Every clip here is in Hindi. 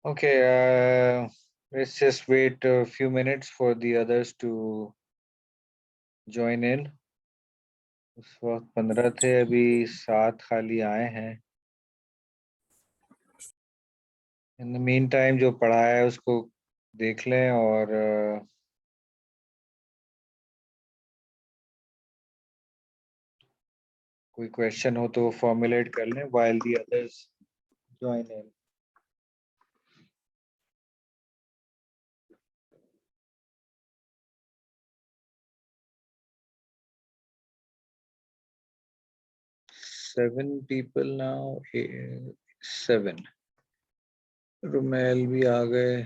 Okay, let's just wait a few minutes for the others to join in. उस वक्त 15 थे, अभी 7 खाली आए हैं. इन द मीन टाइम जो पढ़ा है उसको देख लें और कोई क्वेश्चन हो तो फॉर्मुलेट कर लें while the others join in. Seven people now. Seven. Rumel भी आ गए.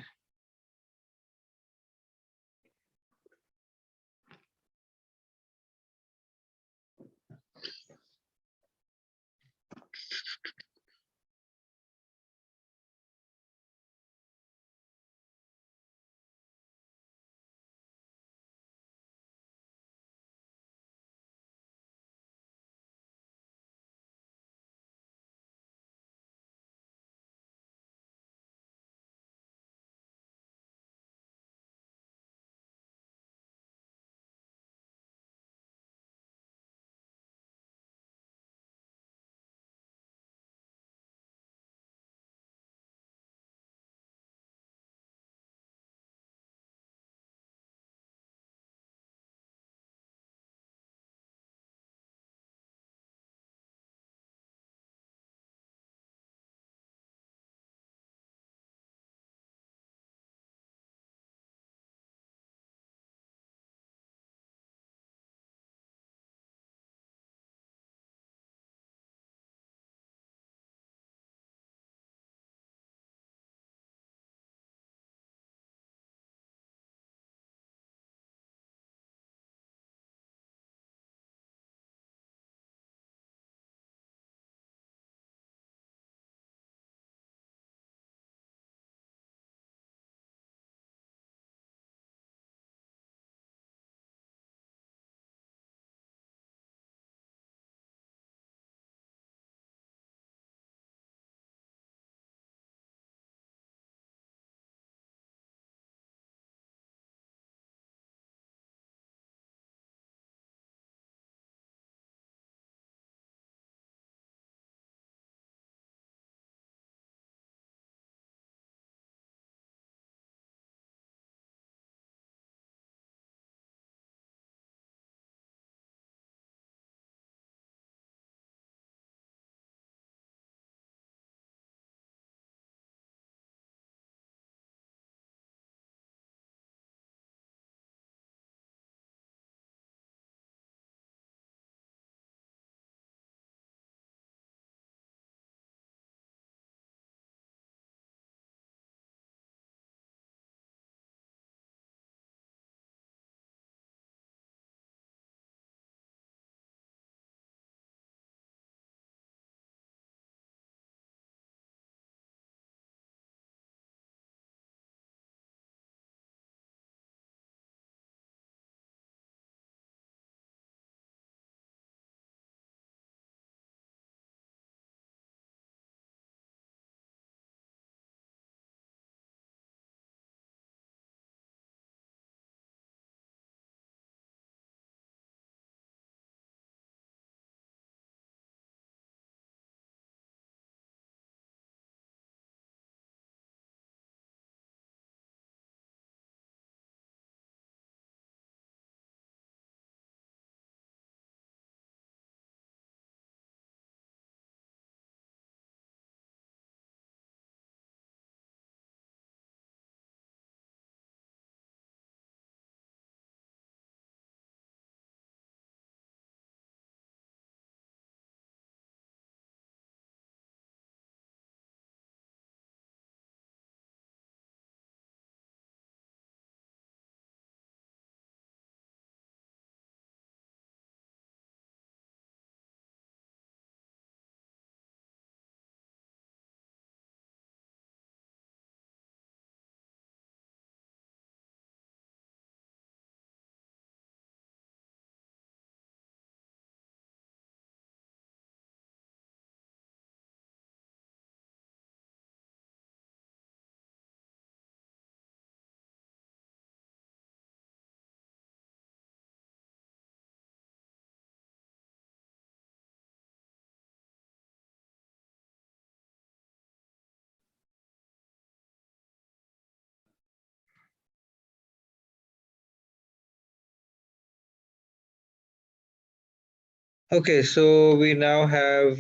Okay, so we now have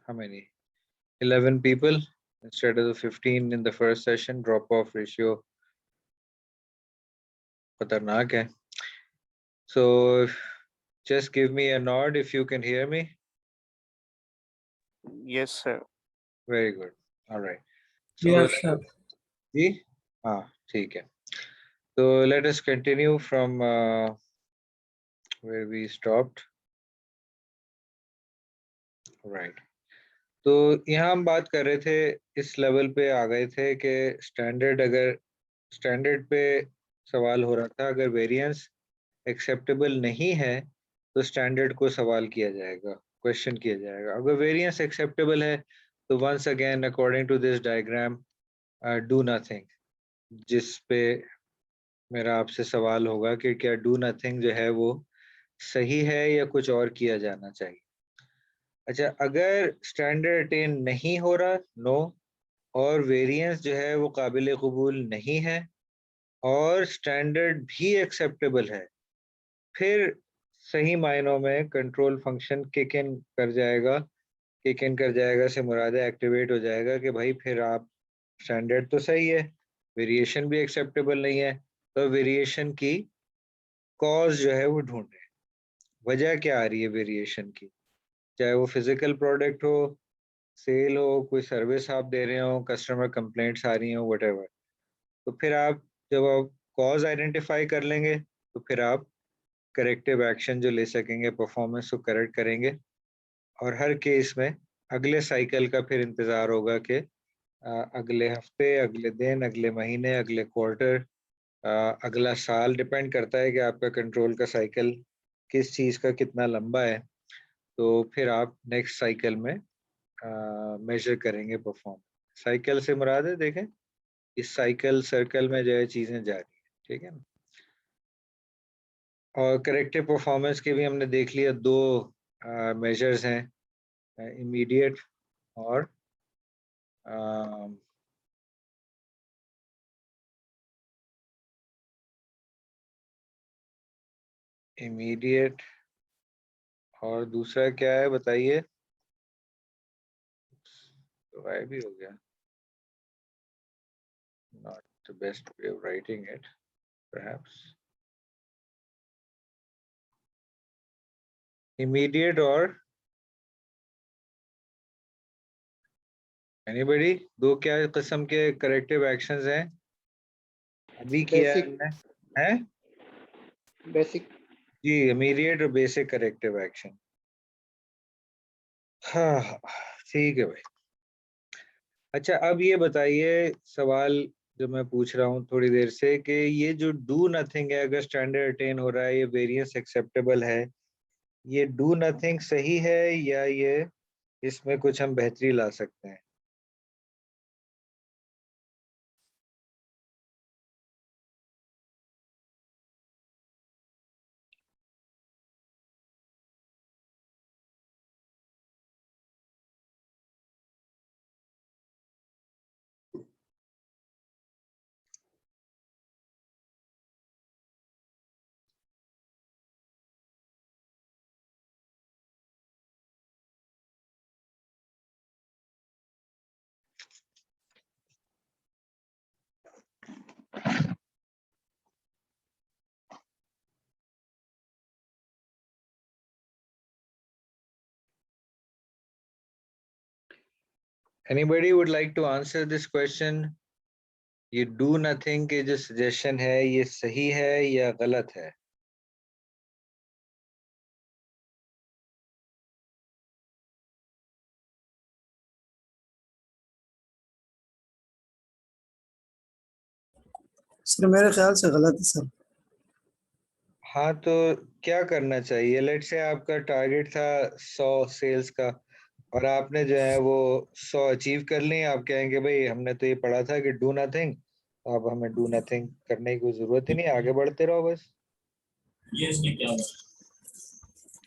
how many? 11 people instead of the 15 in the first session. Drop off ratio खतरनाक है. So just give me a nod if you can hear me. Yes, sir. Very good. All right. So Yes, sir. जी हाँ ठीक है. So let us continue from where we stopped. Right. तो यहाँ हम बात कर रहे थे, इस लेवल पे आ गए थे कि स्टैंडर्ड पे सवाल हो रहा था, अगर वेरिएंस एक्सेप्टेबल नहीं है तो स्टैंडर्ड को सवाल किया जाएगा, क्वेश्चन किया जाएगा. अगर वेरिएंस एक्सेप्टेबल है तो once again according to this diagram do nothing, जिस पे मेरा आपसे सवाल होगा कि क्या डू नथिंग जो है वो सही है या कुछ और किया जाना चाहिए. अच्छा, अगर स्टैंडर्ड अटेन नहीं हो रहा, नो, और वेरिएंस जो है वो काबिल कबूल नहीं है और स्टैंडर्ड भी एक्सेप्टेबल है, फिर सही मायनों में कंट्रोल फंक्शन किक इन कर जाएगा. किक इन कर जाएगा से मुराद एक्टिवेट हो जाएगा कि भाई फिर आप स्टैंडर्ड तो सही है, वेरिएशन भी एक्सेप्टेबल नहीं है, तो वेरिएशन की कॉज जो है वो ढूंढे. वजह क्या आ रही है वेरिएशन की, चाहे वो फिजिकल प्रोडक्ट हो, सेल हो, कोई सर्विस आप दे रहे हो, कस्टमर कंप्लेंट्स आ रही हो, व्हाटएवर. तो फिर आप जब आप कॉज आइडेंटिफाई कर लेंगे तो फिर आप करेक्टिव एक्शन जो ले सकेंगे, परफॉर्मेंस को करेक्ट करेंगे. और हर केस में अगले साइकिल का फिर इंतज़ार होगा कि अगले हफ्ते, अगले दिन, अगले महीने, अगले क्वार्टर, अगला साल, डिपेंड करता है कि आपका कंट्रोल का साइकिल किस चीज़ का कितना लंबा है. तो फिर आप नेक्स्ट साइकिल में मेजर करेंगे परफॉर्म. साइकिल से मुराद है, देखें इस साइकिल सर्कल में जो है चीज़ें जा रही है, ठीक है ना. और करेक्टिव परफॉर्मेंस के भी हमने देख लिया, दो मेजर्स हैं, इमीडिएट और इमीडिएट, और दूसरा क्या है बताइए. तो गायब भी हो गया. Not the best way of writing it perhaps. Immediate और एनीबॉडी, दो क्या किस्म के करेक्टिव एक्शंस हैं अभी किया है Basic. हमने, हैं Basic. जी, इमीडिएट और बेसिक करेक्टिव एक्शन. हाँ हाँ, ठीक है भाई. अच्छा, अब ये बताइए, सवाल जो मैं पूछ रहा हूँ थोड़ी देर से, कि ये जो डू नथिंग है, अगर स्टैंडर्ड अटेन हो रहा है, ये वेरिएंस एक्सेप्टेबल है, ये डू नथिंग सही है या ये इसमें कुछ हम बेहतरी ला सकते हैं. Anybody would like to answer this question? ये डू नथिंग के जो सजेशन है ये सही है या गलत है? सर मेरे ख्याल से गलत है सर. हाँ, तो क्या करना चाहिए? लेट से आपका टारगेट था 100 सेल्स का और आपने जो है वो 100 अचीव कर ली. आप कहेंगे भाई हमने तो ये पढ़ा था कि डू नथिंग, अब हमें डू नथिंग करने की कोई जरूरत ही नहीं, आगे बढ़ते रहो बस. ये इसने क्या हुआ?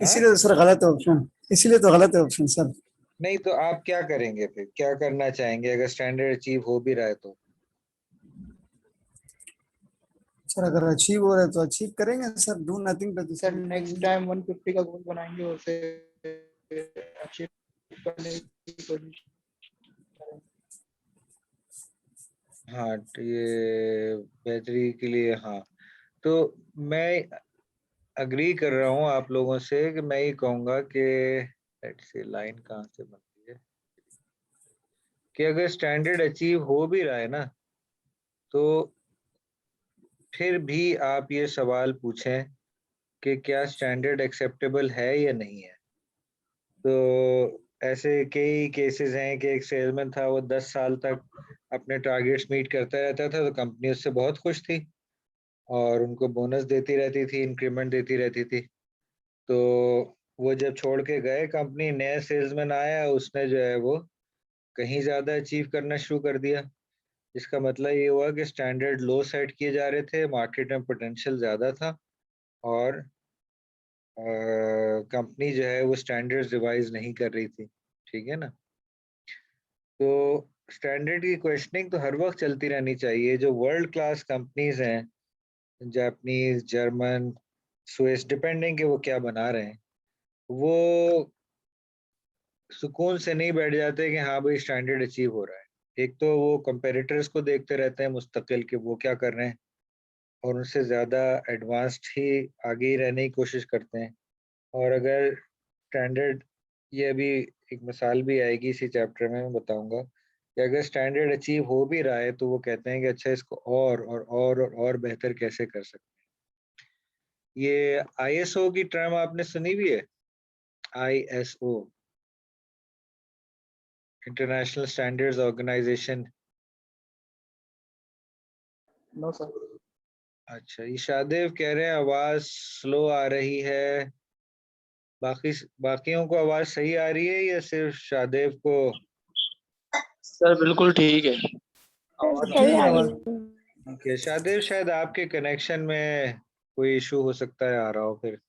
इसीलिए तो सर गलत है ऑप्शन. इसीलिए तो गलत है ऑप्शन सर. नहीं तो आप क्या करेंगे फिर, क्या करना चाहेंगे अगर स्टैंडर्ड अचीव हो भी रहा है तो? सर अगर अचीव हो रहा है तो अचीव करेंगे सर, डू नथिंग पे सर नेक्स्ट टाइम 150 का गोल बनाएंगे और उसे अचीव करने की कोशिश करेंगे। हाँ, तो ये बेहतरी के लिए, हाँ, तो मैं अग्री कर रहा हूँ आप लोगों से कि मैं ये कहूँगा कि लेट्स से लाइन कहाँ से बनती है कि अगर स्टैंडर्ड अचीव हो भी रहा है ना, तो फिर भी आप ये सवाल पूछें कि क्या स्टैंडर्ड एक्सेप्टेबल है या नहीं है। तो ऐसे कई केसेस हैं कि एक सेल्समैन था, वो 10 साल तक अपने टारगेट्स मीट करता रहता था, तो कंपनी उससे बहुत खुश थी और उनको बोनस देती रहती थी, इंक्रीमेंट देती रहती थी। तो वो जब छोड़ के गए कंपनी, नया सेल्समैन आया, उसने जो है वो कहीं ज़्यादा अचीव करना शुरू कर दिया। इसका मतलब ये हुआ कि स्टैंडर्ड लो सेट किए जा रहे थे, मार्केट में पोटेंशियल ज़्यादा था और कंपनी जो है वो स्टैंडर्ड्स रिवाइज नहीं कर रही थी, ठीक है ना। तो स्टैंडर्ड की क्वेश्चनिंग तो हर वक्त चलती रहनी चाहिए। जो वर्ल्ड क्लास कंपनीज हैं, जापानीज, जर्मन, स्विस, डिपेंडिंग कि वो क्या बना रहे हैं, वो सुकून से नहीं बैठ जाते कि हाँ भाई स्टैंडर्ड अचीव हो रहा है। एक तो वो कंपेरेटर्स को देखते रहते हैं मुस्तकिल कि वो क्या कर रहे हैं और उनसे ज़्यादा एडवांस्ड ही आगे ही रहने की कोशिश करते हैं। और अगर स्टैंडर्ड, ये अभी एक मिसाल भी आएगी इसी चैप्टर में, मैं बताऊंगा कि अगर स्टैंडर्ड अचीव हो भी रहा है तो वो कहते हैं कि अच्छा इसको और बेहतर कैसे कर सकते हैं। ये आईएसओ की टर्म आपने सुनी भी है? ISO, international standards organization. No sir. अच्छा, ईशादेव कह रहे हैं आवाज स्लो आ रही है, बाकियों को आवाज सही आ रही है या सिर्फ शादेव को? सर बिल्कुल ठीक है। ठीक है आवाज। ठीक है शादेव, शायद आपके कनेक्शन में कोई इशू हो सकता है, आ रहा हो फिर।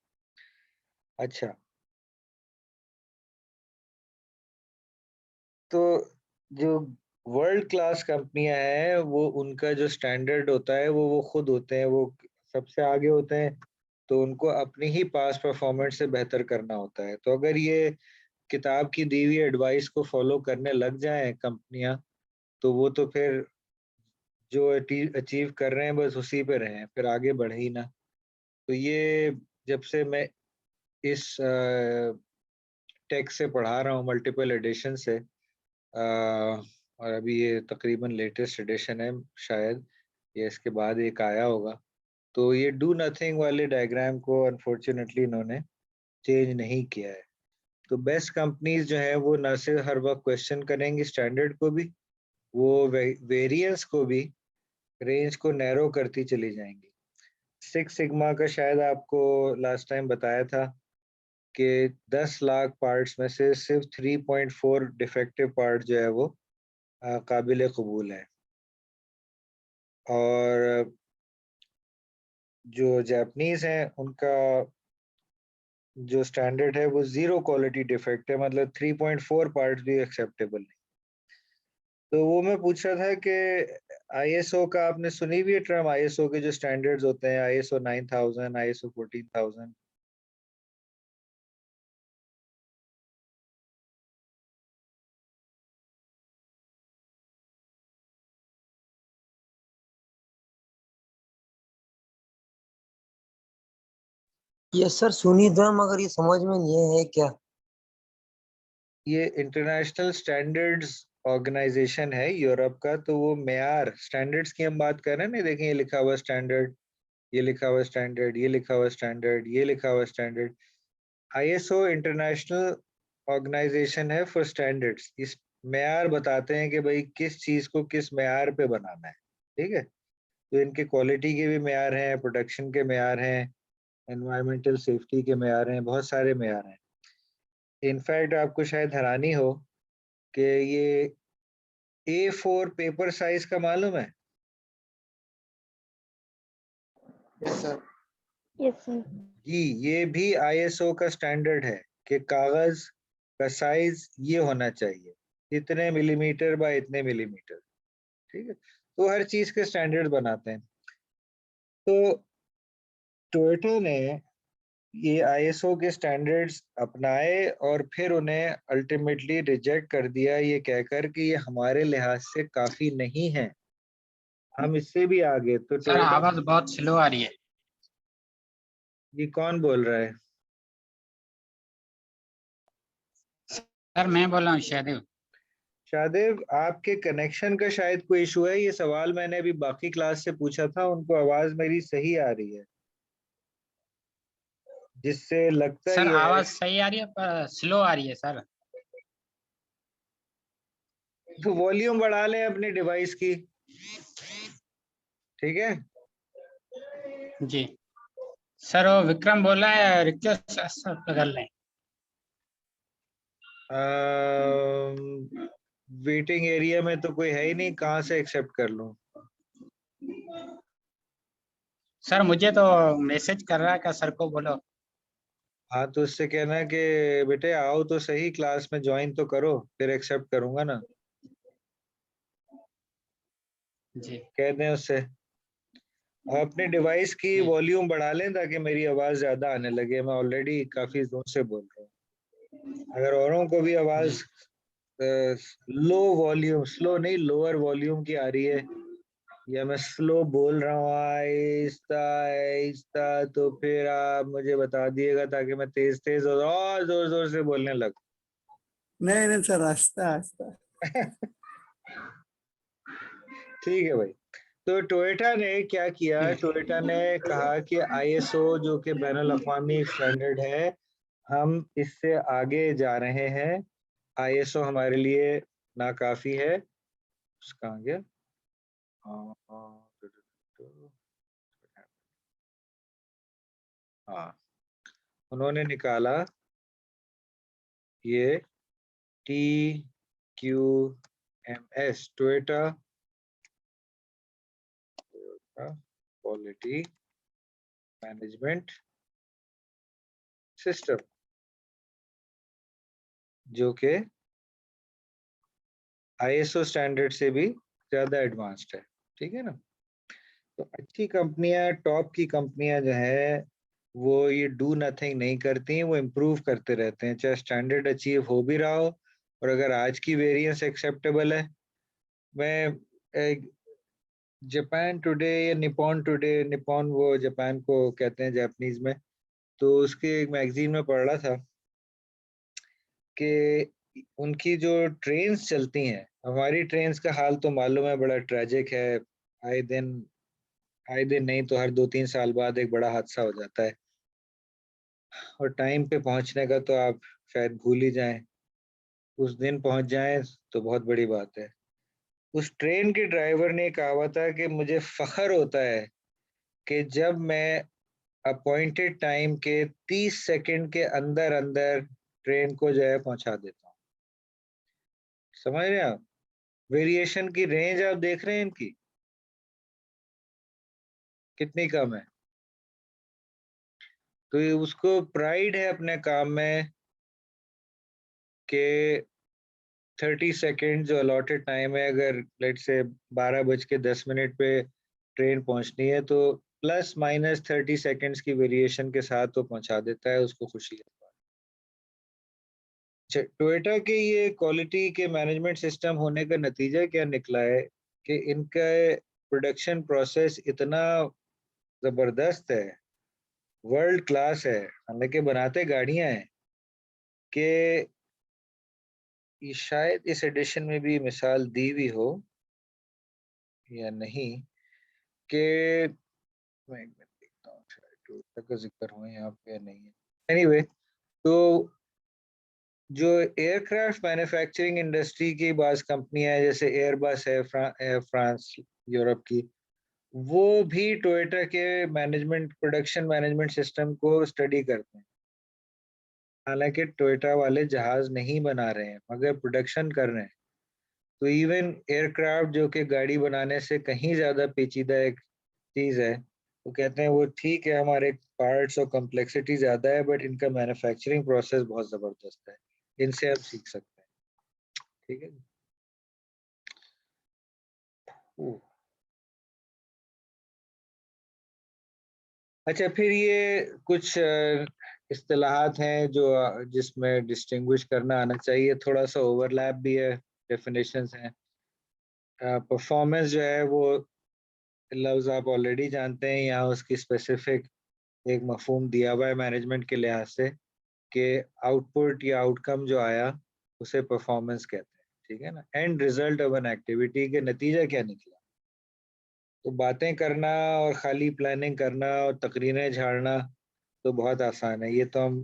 अच्छा, तो जो वर्ल्ड क्लास कंपनियां हैं, वो उनका जो स्टैंडर्ड होता है वो खुद होते हैं, वो सबसे आगे होते हैं, तो उनको अपनी ही पास परफॉर्मेंस से बेहतर करना होता है। तो अगर ये किताब की दी हुई एडवाइस को फॉलो करने लग जाएं कंपनियां, तो वो तो फिर जो अचीव कर रहे हैं बस उसी पे रहें, फिर आगे बढ़े ही ना। तो ये जब से मैं इस टेक्स्ट से पढ़ा रहा हूँ, मल्टीपल एडिशन से, और अभी ये तकरीबन लेटेस्ट एडिशन है शायद, ये इसके बाद एक आया होगा, तो ये डू नथिंग वाले डायग्राम को अनफॉर्चुनेटली इन्होंने चेंज नहीं किया है। तो बेस्ट कंपनीज जो है वो न सिर्फ हर वक्त क्वेश्चन करेंगी स्टैंडर्ड को भी, वो वेरिएंस को भी, रेंज को नैरो करती चली जाएंगी। सिक्स सिग्मा का शायद आपको लास्ट टाइम बताया था कि 10 लाख पार्ट्स में से सिर्फ 3.4 डिफेक्टिव पार्ट जो है वो काबिल कबूल है। और जो जापानीज हैं उनका जो स्टैंडर्ड है वो 0 क्वालिटी डिफेक्ट है, मतलब 3.4 पार्ट्स भी एक्सेप्टेबल नहीं। तो वो मैं पूछ रहा था कि आईएसओ का आपने सुनी भी है टर्म? आईएसओ के जो स्टैंडर्ड्स होते हैं, आईएसओ 9000, आईएसओ 14000। यस सर, सुनी तो है, मगर ये समझ में नहीं है क्या। ये इंटरनेशनल स्टैंडर्ड्स ऑर्गेनाइजेशन है यूरोप का, तो वो मेयार स्टैंडर्ड्स की हम बात कर रहे हैं ना, देखें ये लिखा हुआ स्टैंडर्ड, ये लिखा हुआ स्टैंडर्ड, ये लिखा हुआ स्टैंडर्ड, ये लिखा हुआ स्टैंडर्ड। आईएसओ इंटरनेशनल ऑर्गेनाइजेशन है फॉर स्टैंडर्ड्स। इस मेयार बताते हैं कि भाई किस चीज को किस मेयार पे बनाना है, ठीक है। तो इनके क्वालिटी के भी मेयार हैं, प्रोडक्शन के मेयार हैं, एनवायरमेंटल सेफ्टी के मेयार हैं, बहुत सारे मेयार हैं। इनफैक्ट आपको शायद हैरानी हो कि ये A4 पेपर साइज का मालूम है? Yes sir. Yes sir. जी, ये भी आईएसओ का स्टैंडर्ड है कि कागज का साइज ये होना चाहिए, इतने मिलीमीटर बाय इतने मिलीमीटर, ठीक है। तो हर चीज के स्टैंडर्ड बनाते हैं। तो टोयोटा ने ये आईएसओ के स्टैंडर्ड्स अपनाए और फिर उन्हें अल्टीमेटली रिजेक्ट कर दिया ये कहकर कि ये हमारे लिहाज से काफी नहीं है, हम इससे भी आगे। तो सर टोयोटा, आवाज बहुत स्लो आ रही है। ये कौन बोल रहा है? सर मैं बोल रहा हूँ शाहदेव। शादेव, आपके कनेक्शन का शायद कोई इशू है। ये सवाल मैंने अभी बाकी क्लास से पूछा था, उनको आवाज मेरी सही आ रही है, जिससे लगता सर ही है। आवाज सही आ रही है पर स्लो आ रही है सर। तो वॉल्यूम बढ़ा लें अपने डिवाइस की, ठीक है? जी सर, वो विक्रम बोल रहा है रिक्वेस्ट कर लें। वेटिंग एरिया में तो कोई है ही नहीं, कहाँ से एक्सेप्ट कर लूं? सर मुझे तो मैसेज कर रहा है कि सर को बोलो। हाँ, तो उससे कहना कि बेटे आओ तो सही, क्लास में ज्वाइन तो करो, फिर एक्सेप्ट करूंगा ना। जी कह दें उससे। अपने डिवाइस की जी वॉल्यूम बढ़ा लें ताकि मेरी आवाज ज्यादा आने लगे, मैं ऑलरेडी काफी जोर से बोल रहा हूँ। अगर औरों को भी आवाज जी लो वॉल्यूम, स्लो नहीं लोअर वॉल्यूम की आ रही है, या मैं स्लो बोल रहा हूँ आहिस्ता आहिस्ता, तो फिर आप मुझे बता दिएगा ताकि मैं तेज तेज और जोर जोर से बोलने लगूं। नहीं नहीं सर, आस्ता आस्ता। ठीक है भाई। तो टोयोटा ने क्या किया? ठीक। टोयोटा ने कहा कि आईएसओ जो कि बैनुल अक़वामी स्टैंडर्ड है, हम इससे आगे जा रहे हैं। आईएसओ हमारे लिए नाकाफी है। उसका आगे हाँ, उन्होंने निकाला ये TQMS, Toyota quality management system, जो कि आईएसओ स्टैंडर्ड से भी ज्यादा एडवांस्ड है, ठीक है ना? तो अच्छी कंपनियां, टॉप की कंपनियां जो है, वो ये डू नथिंग नहीं करती, वो इम्प्रूव करते रहते हैं, चाहे स्टैंडर्ड अचीव हो भी रहा हो। और अगर आज की वेरिएंस एक्सेप्टेबल है, मैं जापान टुडे या निपॉन टुडे, निपॉन वो जापान को कहते हैं जापानीज में, तो उसके एक मैगजीन में पढ़ रहा था कि उनकी जो ट्रेन्स चलती हैं, हमारी ट्रेन्स का हाल तो मालूम है, बड़ा ट्रेजिक है। आए दिन, आए दिन नहीं तो हर 2-3 साल बाद एक बड़ा हादसा हो जाता है, और टाइम पे पहुंचने का तो आप शायद भूल ही जाएं, उस दिन पहुंच जाएं तो बहुत बड़ी बात है। उस ट्रेन के ड्राइवर ने कहा था कि मुझे फख्र होता है कि जब मैं अपॉइंटेड टाइम के 30 सेकंड के अंदर अंदर ट्रेन को जो है पहुंचा देता हूँ। समझ रहे हैं आप? वेरिएशन की रेंज आप देख रहे हैं इनकी कितनी कम है। तो ये उसको प्राइड है अपने काम में कि 30 सेकेंड जो अलॉटेड टाइम है, अगर लेट से 12:10 पे ट्रेन पहुंचनी है, तो प्लस माइनस 30 सेकेंड्स की वेरिएशन के साथ वो पहुंचा देता है, उसको खुशी है। टोयोटा के ये क्वालिटी के मैनेजमेंट सिस्टम होने का नतीजा क्या निकला है कि इनका प्रोडक्शन प्रोसेस इतना जबरदस्त है, वर्ल्ड क्लास है, हालांकि बनाते गाड़ियां हैं, कि ये शायद इस एडिशन में भी मिसाल दी हुई हो या नहीं, कि मैं एक मिनट देखता हूँ शायद टोयोटा का जिक्र हो यहाँ पे या नहीं है। एनीवे, तो जो एयरक्राफ्ट मैन्युफैक्चरिंग इंडस्ट्री की बाज़ कंपनियां हैं, जैसे एयरबस है, एयर फ्रांस यूरोप की, वो भी टोयोटा के मैनेजमेंट, प्रोडक्शन मैनेजमेंट सिस्टम को स्टडी करते हैं। हालांकि टोयोटा वाले जहाज नहीं बना रहे हैं मगर प्रोडक्शन कर रहे हैं। तो इवन एयरक्राफ्ट जो कि गाड़ी बनाने से कहीं ज्यादा पेचीदा एक चीज है, वो कहते हैं वो ठीक है, हमारे पार्ट्स और कॉम्प्लेक्सिटी ज्यादा है, बट इनका मैन्युफैक्चरिंग प्रोसेस बहुत जबरदस्त है, इनसे आप सीख सकते हैं, ठीक है। अच्छा, फिर ये कुछ इस्तिलाहात हैं जो जिसमें डिस्टिंग्विश करना आना चाहिए, थोड़ा सा ओवरलैप भी है, डेफिनेशंस हैं। परफॉर्मेंस जो है वो लफ्ज आप ऑलरेडी जानते हैं, यहाँ उसकी स्पेसिफिक एक मफहूम दिया हुआ है मैनेजमेंट के लिहाज से कि आउटपुट या आउटकम जो आया उसे परफॉर्मेंस कहते हैं, ठीक है ना। And result of an activity के नतीजा क्या निकला। तो बातें करना और खाली प्लानिंग करना और तकरीरें झाड़ना तो बहुत आसान है, ये तो हम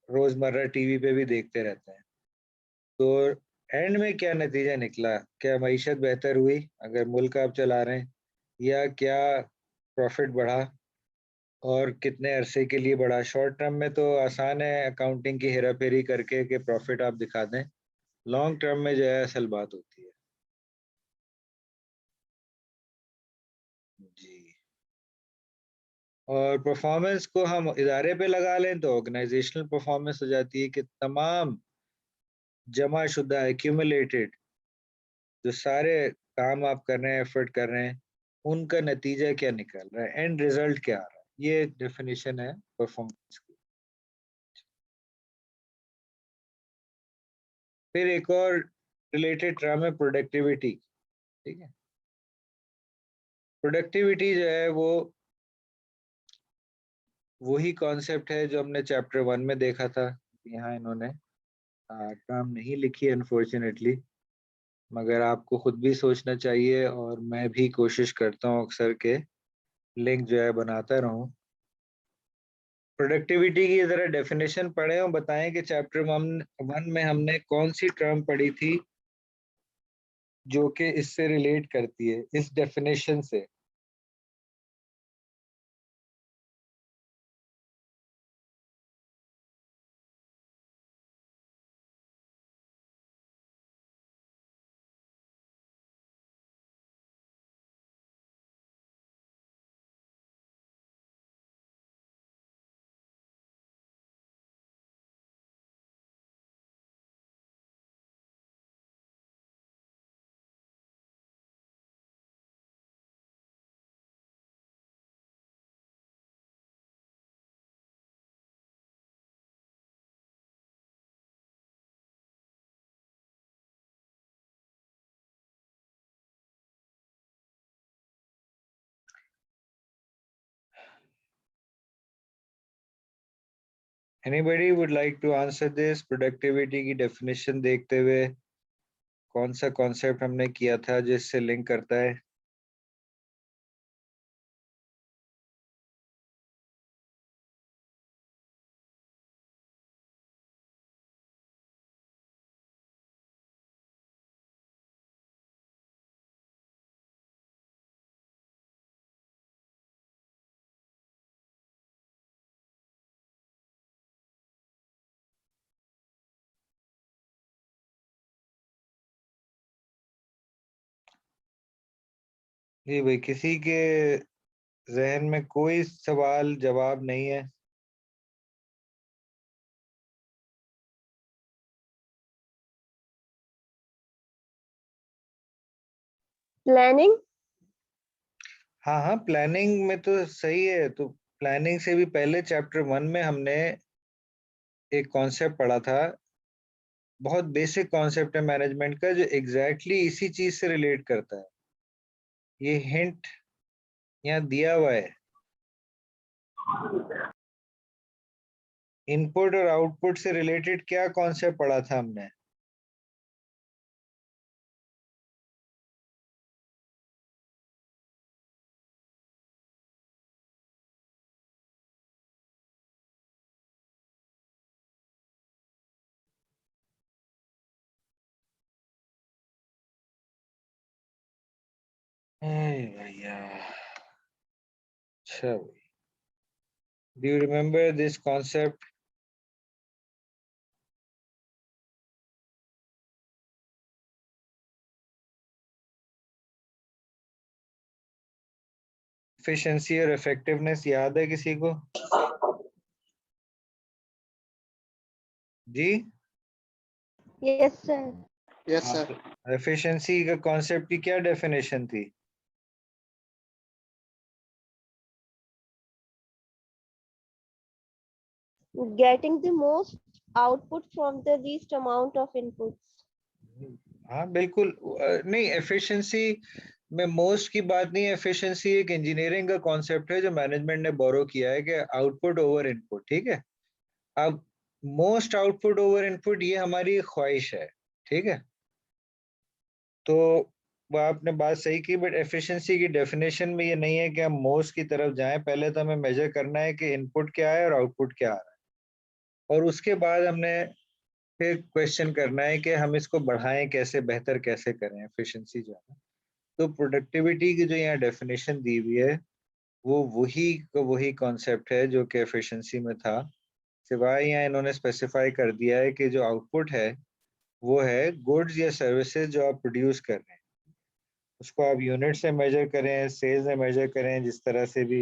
रोजमर्रा टीवी पे भी देखते रहते हैं। तो एंड में क्या नतीजा निकला, क्या मईशत बेहतर हुई अगर मुल्क आप चला रहे हैं, या क्या प्रॉफिट बढ़ा और कितने अरसे के लिए बढ़ा। शॉर्ट टर्म में तो आसान है अकाउंटिंग की हेरा फेरी करके कि प्रॉफिट आप दिखा दें, लॉन्ग टर्म में जो है असल बात होती है। जी, और परफॉर्मेंस को हम इदारे पे लगा लें तो ऑर्गेनाइजेशनल परफॉर्मेंस हो जाती है कि तमाम जमा शुदा एक्यूमुलेटेड जो सारे काम आप कर रहे हैं, एफर्ट कर रहे हैं, उनका नतीजा क्या निकल रहा है, एंड रिजल्ट क्या आ रहा है। ये डेफिनेशन है परफॉर्मेंस की। फिर एक और रिलेटेड टर्म है प्रोडक्टिविटी, ठीक है। प्रोडक्टिविटी जो है वो वही कॉन्सेप्ट है जो हमने चैप्टर 1 में देखा था। यहाँ इन्होंने टर्म नहीं लिखी अनफॉर्चुनेटली, मगर आपको खुद भी सोचना चाहिए और मैं भी कोशिश करता हूँ अक्सर के लिंक जो है बनाता रहूं। प्रोडक्टिविटी की जरा डेफिनेशन पढ़े और बताएं कि चैप्टर 1 में हमने कौन सी टर्म पढ़ी थी जो कि इससे रिलेट करती है, इस डेफिनेशन से। Anybody would like to answer this. Productivity की डेफिनेशन देखते हुए कौन सा कॉन्सेप्ट हमने किया था जिससे लिंक करता है। जी भाई, किसी के जहन में कोई सवाल जवाब नहीं है। प्लानिंग। हाँ हाँ, प्लानिंग में तो सही है। तो प्लानिंग से भी पहले चैप्टर 1 में हमने एक कॉन्सेप्ट पढ़ा था, बहुत बेसिक कॉन्सेप्ट है मैनेजमेंट का, जो एग्जैक्टली इसी चीज से रिलेट करता है। ये हिंट यहाँ दिया हुआ है। इनपुट और आउटपुट से रिलेटेड क्या कॉन्सेप्ट पढ़ा था हमने। भैया, अच्छा, do you remember this concept? Efficiency और इफेक्टिवनेस याद है किसी को? जी यस सर। यस हाँ, सर। तो एफिशिएंसी का कॉन्सेप्ट की क्या डेफिनेशन थी? Getting the most output from the least amount of inputs. हाँ बिल्कुल, नहीं एफिशिएंसी में मोस्ट की बात नहीं है, एफिशिएंसी एक इंजीनियरिंग का कॉन्सेप्ट है जो मैनेजमेंट ने बोरो किया है कि आउटपुट ओवर इनपुट, ठीक है। अब मोस्ट आउटपुट ओवर इनपुट ये हमारी ख्वाहिश है, ठीक है। तो वो आपने बात सही की, बट एफिशिएंसी की डेफिनेशन में ये नहीं है कि हम मोस्ट की तरफ जाएं, पहले तो हमें मेजर करना है कि इनपुट क्या है और आउटपुट क्या आ रहा है, और उसके बाद हमने फिर क्वेश्चन करना है कि हम इसको बढ़ाएं कैसे, बेहतर कैसे करें एफिशिएंसी जो है। तो प्रोडक्टिविटी की जो यहाँ डेफिनेशन दी हुई है वो वही कॉन्सेप्ट है जो कि एफिशिएंसी में था, सिवाय यहाँ इन्होंने स्पेसिफाई कर दिया है कि जो आउटपुट है वो है गुड्स या सर्विसेज जो आप प्रोड्यूस कर रहे हैं, उसको आप यूनिट से मेजर करें, सेल्स में मेजर करें, जिस तरह से भी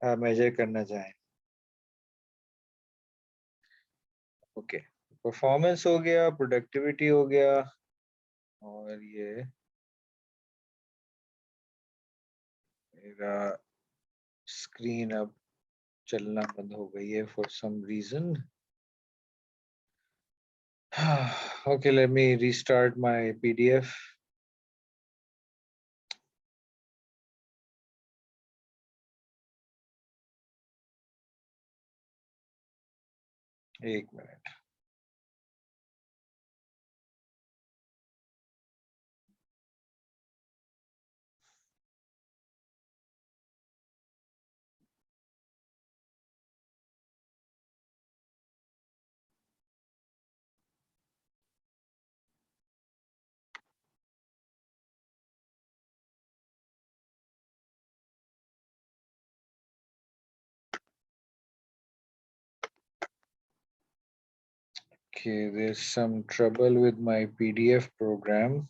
मेजर करना चाहें। ओके, परफॉर्मेंस हो गया, प्रोडक्टिविटी हो गया, और ये मेरा स्क्रीन अब चलना बंद हो गई है for some reason. Okay, let me restart my PDF. एक minute. Okay, there's some trouble with my PDF program.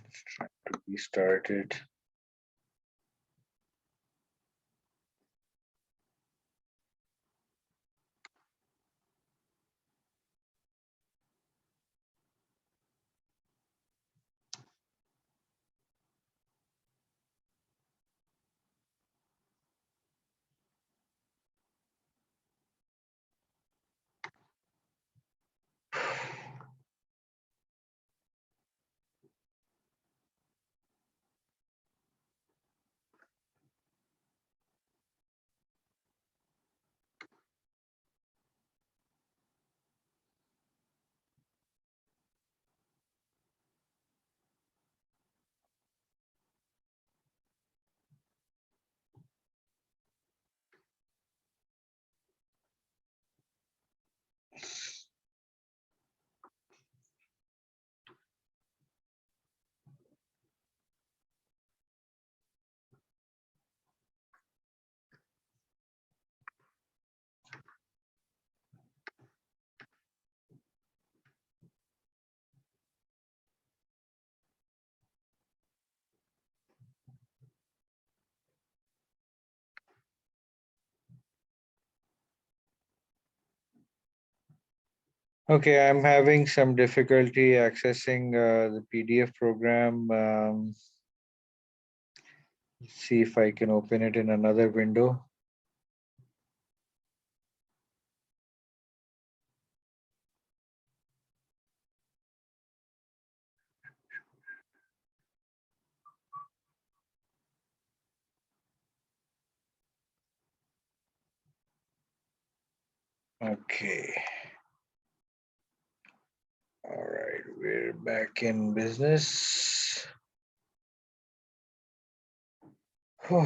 Let's try to restart it. Okay, I'm having some difficulty accessing the PDF program. Let's see if I can open it in another window. Okay. All right, we're back in business. Hmm.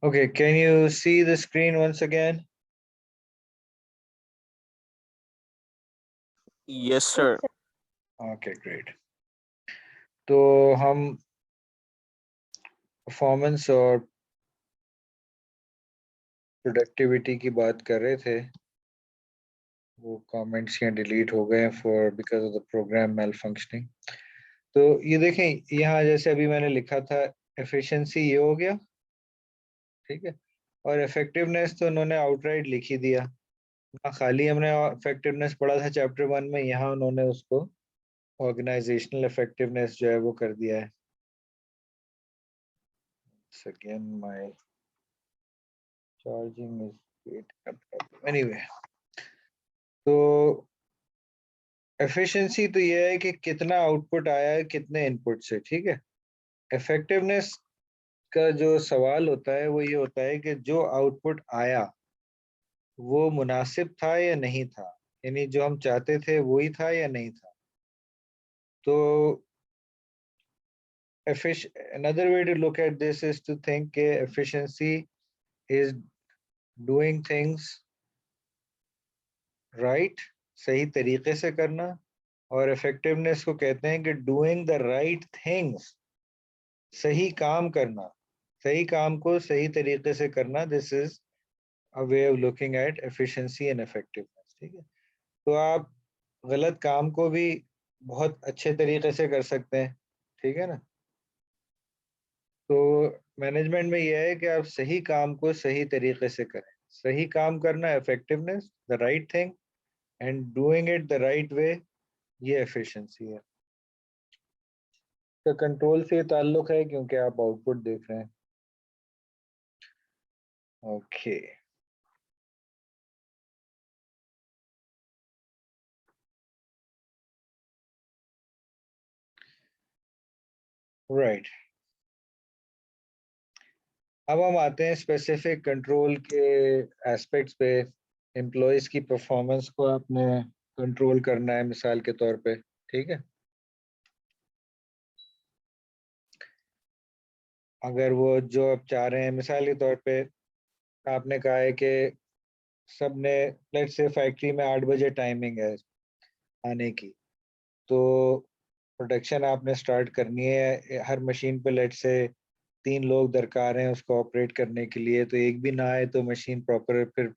Okay, can you see the screen once again? Yes, sir. Yes, sir. Okay, great. तो हम परफॉर्मेंस और प्रोडक्टिविटी की बात कर रहे थे, वो कमेंट्स यहाँ डिलीट हो गए for because of the program malfunctioning. तो ये देखें यहाँ जैसे अभी मैंने लिखा था एफिशिएंसी ये हो गया, ठीक है, और इफेक्टिवनेस तो उन्होंने आउटराइट लिख ही दिया, खाली हमने इफेक्टिवनेस पढ़ा था चैप्टर 1 में, यहाँ उन्होंने उसको ऑर्गेनाइजेशनल इफेक्टिवनेस जो है वो कर दिया है। Again my charging is creating a problem. Anyway, तो एफिशिएंसी तो ये है कि कितना आउटपुट आया है कितने इनपुट से, ठीक है। इफेक्टिवनेस का जो सवाल होता है वो ये होता है कि जो आउटपुट आया वो मुनासिब था या नहीं था, यानी जो हम चाहते थे वही था या नहीं था। तो another way to look at this is to think कि efficiency is doing things right, सही तरीके से करना, और effectiveness को कहते हैं कि doing the right things, सही काम करना, सही काम को सही तरीके से करना। This is a way of looking at efficiency and effectiveness, ठीक है। तो आप गलत काम को भी बहुत अच्छे तरीके से कर सकते हैं, ठीक है ना। तो मैनेजमेंट में यह है कि आप सही काम को सही तरीके से करें, सही काम करना effectiveness, the right thing, and doing it the right way, ये एफिशिएंसी है। तो कंट्रोल से ताल्लुक है क्योंकि आप आउटपुट देख रहे हैं। Okay, right. अब हम आते हैं स्पेसिफिक कंट्रोल के एस्पेक्ट्स पे। एम्प्लॉयज की परफॉर्मेंस को आपने कंट्रोल करना है मिसाल के तौर पे, ठीक है। अगर वो जो आप चाह रहे हैं, मिसाल के तौर पे आपने कहा है कि सबने, लेट्स से फैक्ट्री में 8 बजे टाइमिंग है आने की, तो प्रोडक्शन आपने स्टार्ट करनी है, हर मशीन पे लेट्स से 3 लोग दरकार हैं उसको ऑपरेट करने के लिए, तो एक भी ना आए तो मशीन प्रॉपर फिर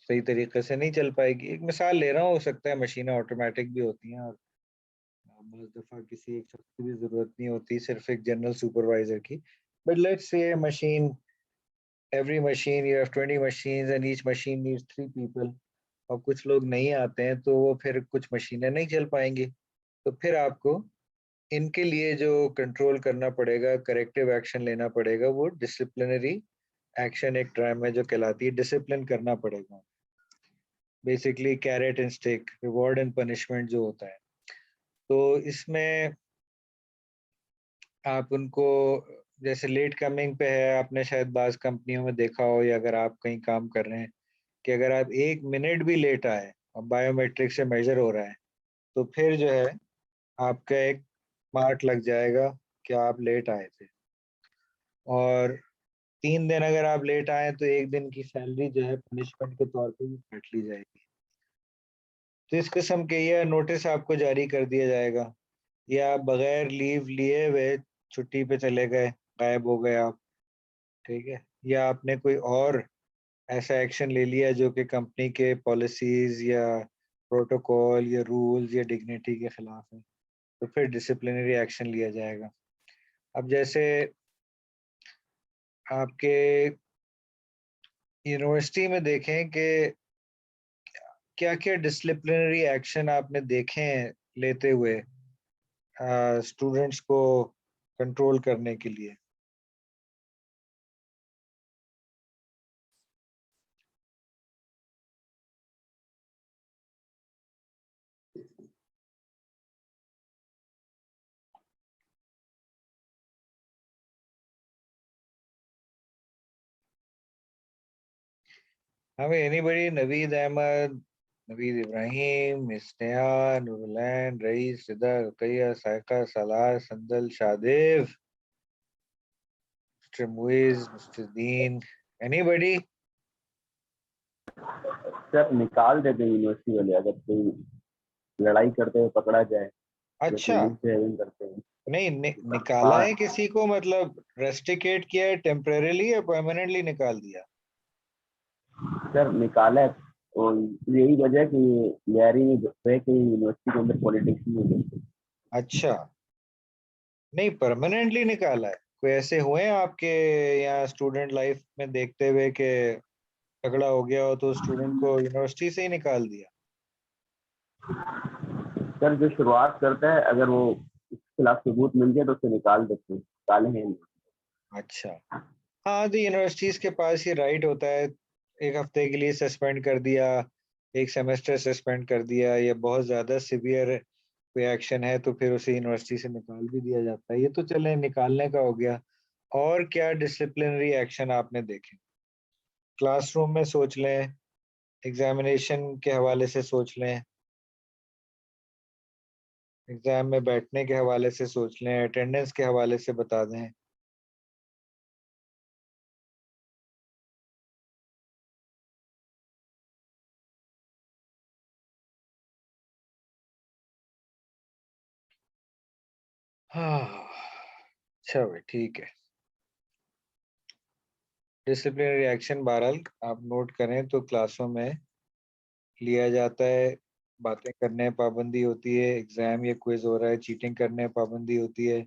सही तरीके से नहीं चल पाएगी। एक मिसाल ले रहा हूँ, हो सकता है मशीनें ऑटोमेटिक भी होती हैं और बहुत दफ़ा किसी एक शख्स की भी ज़रूरत नहीं होती, सिर्फ एक जनरल सुपरवाइजर की। But let's say machine, every machine you have 20 machines and each machine needs 3 people, और कुछ लोग नहीं आते हैं तो वो फिर कुछ मशीनें नहीं चल पाएंगी। तो फिर आपको इनके लिए जो कंट्रोल करना पड़ेगा, करेक्टिव एक्शन लेना पड़ेगा, वो डिसिप्लिनरी एक्शन एक टर्म है जो कहलाती है, डिसिप्लिन करना पड़ेगा। Basically carrot and stick, reward and punishment जो होता है। तो इसमें आप उनको, जैसे लेट कमिंग पे है, आपने शायद बाज़ कंपनियों में देखा हो, या अगर आप कहीं काम कर रहे हैं कि अगर आप 1 मिनट भी लेट आए और बायोमेट्रिक से मेजर हो रहा है, तो फिर जो है आपका एक मार्क लग जाएगा कि आप लेट आए थे। और 3 दिन अगर आप लेट आए तो 1 दिन की सैलरी जो है पनिशमेंट के तौर पे भी काट ली जाएगी। तो इस किस्म के ये नोटिस आपको जारी कर दिया जाएगा, या बगैर लीव लिए हुए छुट्टी पे चले गए, गायब हो गए आप, ठीक है, या आपने कोई और ऐसा एक्शन ले लिया जो कि कंपनी के पॉलिसीज या प्रोटोकॉल या रूल्स या डिग्निटी के खिलाफ है, तो फिर डिसिप्लिनरी एक्शन लिया जाएगा। अब जैसे आपके यूनिवर्सिटी में देखें कि क्या क्या डिसिप्लिनरी एक्शन आपने देखे हैं लेते हुए स्टूडेंट्स को कंट्रोल करने के लिए। हमें anybody, Naveed Ahmad, Naveed Ibrahim, miss Neha, नूरलैन, rice, रिदा, रुकैया, साइका, सलाह, संदल, शादेव, मिस्टर मुइज, मिस्टर दीन, एनीबडी? सर निकाल देते यूनिवर्सिटी वाले अगर कोई लड़ाई करते हुए पकड़ा जाए। अच्छा, करते हैं। नहीं निकाला है किसी को, मतलब रेस्ट्रिकेट किया है टेम्परेरीली या परमानेंटली निकाल दिया? सर निकाला है, और यही वजह है कि लियारी में जो है कि यूनिवर्सिटी के अंदर पॉलिटिक्स नहीं है। अच्छा, नहीं परमानेंटली निकाला है। कोई ऐसे हुए हैं आपके यहाँ स्टूडेंट लाइफ में देखते हुए कि झगड़ा हो गया हो तो स्टूडेंट को यूनिवर्सिटी से ही निकाल दिया? सर जो शुरुआत करता है, अगर वो उसके खिलाफ सबूत मिल जाए तो उसे निकाल देते हैं, निकाले हैं। अच्छा, हाँ तो यूनिवर्सिटीज के पास ये राइट होता है, एक हफ्ते के लिए सस्पेंड कर दिया, एक सेमेस्टर सस्पेंड कर दिया, या बहुत ज्यादा सिवियर कोई एक्शन है तो फिर उसे यूनिवर्सिटी से निकाल भी दिया जाता है। ये तो चले निकालने का हो गया। और क्या डिसिप्लिनरी एक्शन आपने देखे? क्लासरूम में सोच लें, एग्जामिनेशन के हवाले से सोच लें, एग्जाम में बैठने के हवाले से सोच लें, अटेंडेंस के हवाले से बता दें। हाँ, अच्छा भाई, ठीक है। डिसिप्लिनरी एक्शन बहरहाल आप नोट करें तो क्लासों में लिया जाता है, बातें करने में पाबंदी होती है, एग्जाम या क्विज हो रहा है चीटिंग करने में पाबंदी होती है,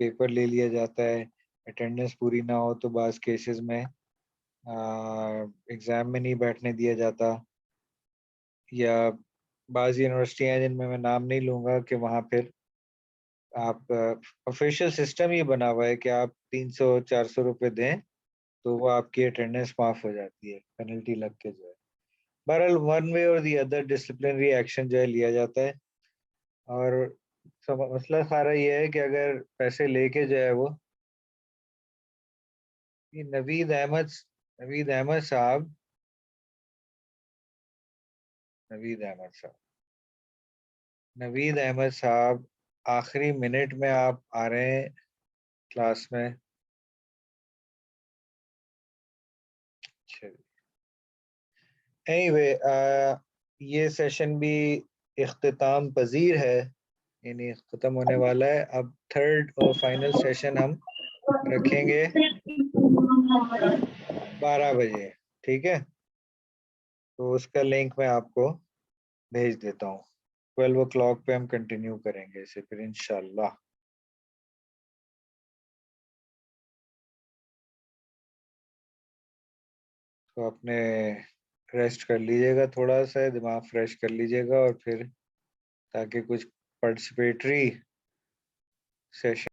पेपर ले लिया जाता है, अटेंडेंस पूरी ना हो तो बाज़ केसेस में एग्जाम में नहीं बैठने दिया जाता, या बाज़ यूनिवर्सिटियां हैं जिनमें मैं नाम नहीं लूंगा कि वहाँ फिर आप ऑफिशियल सिस्टम ये बना हुआ है कि आप 300-400 रुपए दें तो वो आपकी अटेंडेंस माफ हो जाती है, पेनल्टी लग के जो है। बहरहाल वन वे और दी अदर डिसिप्लिनरी एक्शन जो है लिया जाता है। और सब मसला सारा ये है कि अगर पैसे लेके जो है वो, ये नवीद अहमद साहब, नवीद अहमद साहब आखिरी मिनट में आप आ रहे हैं क्लास में। एनीवे, ये सेशन भी इख्तिताम पजीर है, यानी ख़त्म होने वाला है। अब थर्ड और फाइनल सेशन हम रखेंगे 12 बजे, ठीक है? तो उसका लिंक मैं आपको भेज देता हूँ। 12 o'clock पे हम कंटिन्यू करेंगे इसे फिर इंशाल्लाह। तो अपने रेस्ट कर लीजिएगा, थोड़ा सा दिमाग फ्रेश कर लीजिएगा, और फिर ताकि कुछ पार्टिसिपेटरी सेशन